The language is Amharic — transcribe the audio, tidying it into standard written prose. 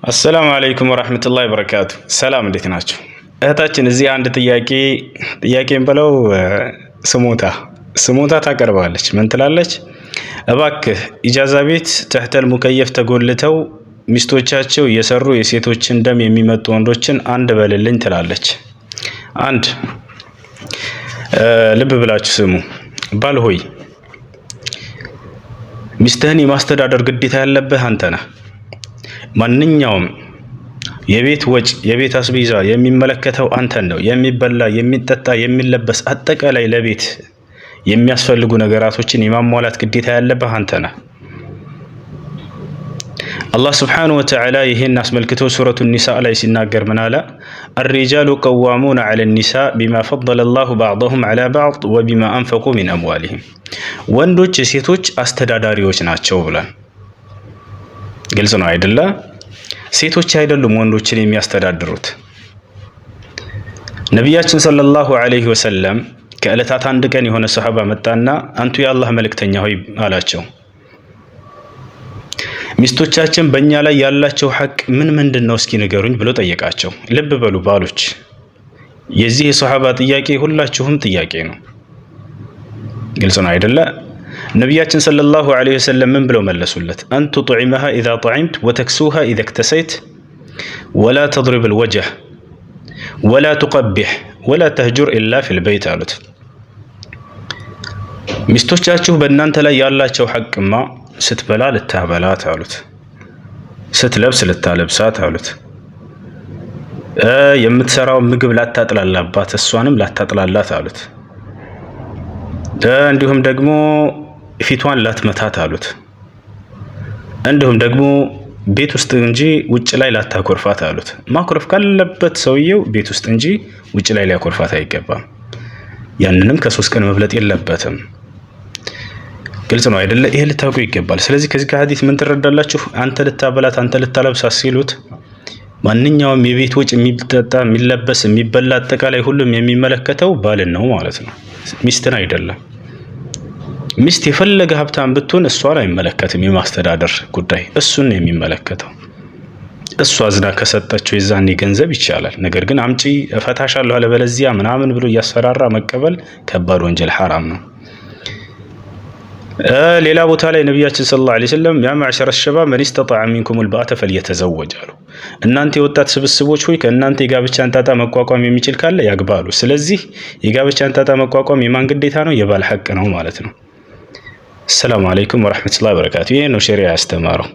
አሰላሙ አለይኩም ወራህመቱላሂ ወበረካቱ። ሰላም እንዴት ናችሁ? እህታችን እዚህ አንድ ጥያቄን ብለው ስሞታ ታቀርባለች። ምን ትላለች? እባክህ ኢጃዛ ቤት ተህተል ሙከየፍ ተጎልተው ሚስቶቻቸው እየሰሩ የሴቶችን ደም የሚመጡ ወንዶችን አንድ በልልኝ ትላለች። አንድ ልብ ብላችሁ ስሙ። ባል ሆይ ሚስትህን የማስተዳደር ግዴታ ያለብህ አንተ ነህ። ማንኛውም የቤት ወጭ የቤት አስቤዛ የሚመለከተው አንተን ነው። የሚበላ የሚጠጣ የሚለበስ አጠቃላይ ለቤት የሚያስፈልጉ ነገራቶችን የማሟላት ግዴታ ያለብህ አንተ ነህ። አላህ ስብሓነሁ ወተዓላ ይህን አስመልክቶ ሱረቱ ኒሳ ላይ ሲናገር ምን አለ? አሪጃሉ ቀዋሙነ ዐለ ኒሳ ቢማ ፈደለ ላሁ በዕደሁም ዐላ በዕድ ወቢማ አንፈቁ ሚን አምዋሊሂም። ወንዶች የሴቶች አስተዳዳሪዎች ናቸው ብሏል። ግልጽ ነው አይደለ? ሴቶች አይደሉም ወንዶችን የሚያስተዳድሩት። ነቢያችን ሰለላሁ ዐለይሂ ወሰለም ከዕለታት አንድ ቀን የሆነ ሰሃባ መጣና አንቱ የአላህ መልእክተኛ ሆይ አላቸው፣ ሚስቶቻችን በእኛ ላይ ያላቸው ሐቅ ምንድን ነው እስኪ ንገሩኝ ብሎ ጠየቃቸው። ልብ በሉ ባሎች፣ የዚህ የሰሃባ ጥያቄ ሁላችሁም ጥያቄ ነው። ግልጽ ነው አይደለ? ነቢያችን ሰለላሁ ዐለይሂ ወሰለም ምን ብለው መለሱለት? አን ቱጥዒመሃ ኢዛ ጠዒምት ወተክሱሃ ኢዛ እክተሰይት ወላ ተድሪብ ልወጀህ ወላ ቱቀቢሕ ወላ ተህጁር ኢላ ፊል በይት አሉት። ሚስቶቻችሁ በእናንተ ላይ ያላቸው ሐቅማ ስትበላ ልታበላት አሉት፣ ስትለብስ ልታለብሳት አሉት፣ የምትሰራው ምግብ ላታጥላላባት እሷንም ላታጥላላት አሉት፣ እንዲሁም ደግሞ ፊቷን ላትመታት አሉት፣ እንዲሁም ደግሞ ቤት ውስጥ እንጂ ውጭ ላይ ላታኮርፋት አሉት። ማኮረፍ ካለበት ሰውየው ቤት ውስጥ እንጂ ውጭ ላይ ሊያኮርፋት አይገባም። ያንንም ከ3 ቀን መብለጥ የለበትም። ግልጽ ነው አይደለ? ይሄ ልታውቁ ይገባል። ስለዚህ ከዚህ ከሐዲስ ምን ትረዳላችሁ? አንተ ልታበላት አንተ ልታለብሳት ሲሉት ማንኛውም የቤት ወጭ የሚጠጣ የሚለበስ የሚበላ አጠቃላይ ሁሉም የሚመለከተው ባልን ነው ማለት ነው፣ ሚስትን አይደለም። ሚስት የፈለገ ሀብታም ብትሆን እሷን አይመለከትም። የማስተዳደር ጉዳይ እሱን ነው የሚመለከተው። እሷ አዝና ከሰጠችው የዛኔ ገንዘብ ይቻላል። ነገር ግን አምጪ እፈታሻለሁ አለበለዚያ ምናምን ብሎ እያስፈራራ መቀበል ከባድ ወንጀል ሐራም ነው። ሌላ ቦታ ላይ ነቢያችን ሰለላሁ ዐለይሂ ወሰለም ያ መዕሸረ ሸባብ መን ኢስተጣዐ ሚንኩሙል ባአተ ፈልየተዘወጅ አሉ። እናንተ የወጣት ስብስቦች ሆይ ከእናንተ የጋብቻን ጣጣ መቋቋም የሚችል ካለ ያግባሉ። ስለዚህ የጋብቻን ጣጣ መቋቋም የማን ግዴታ ነው? የባል ሐቅ ነው ማለት ነው። ሰላም አለይኩም ወራህመቱላሂ ወበረካቱ። ይሄ ነው ሸሪዓ ያስተማረው።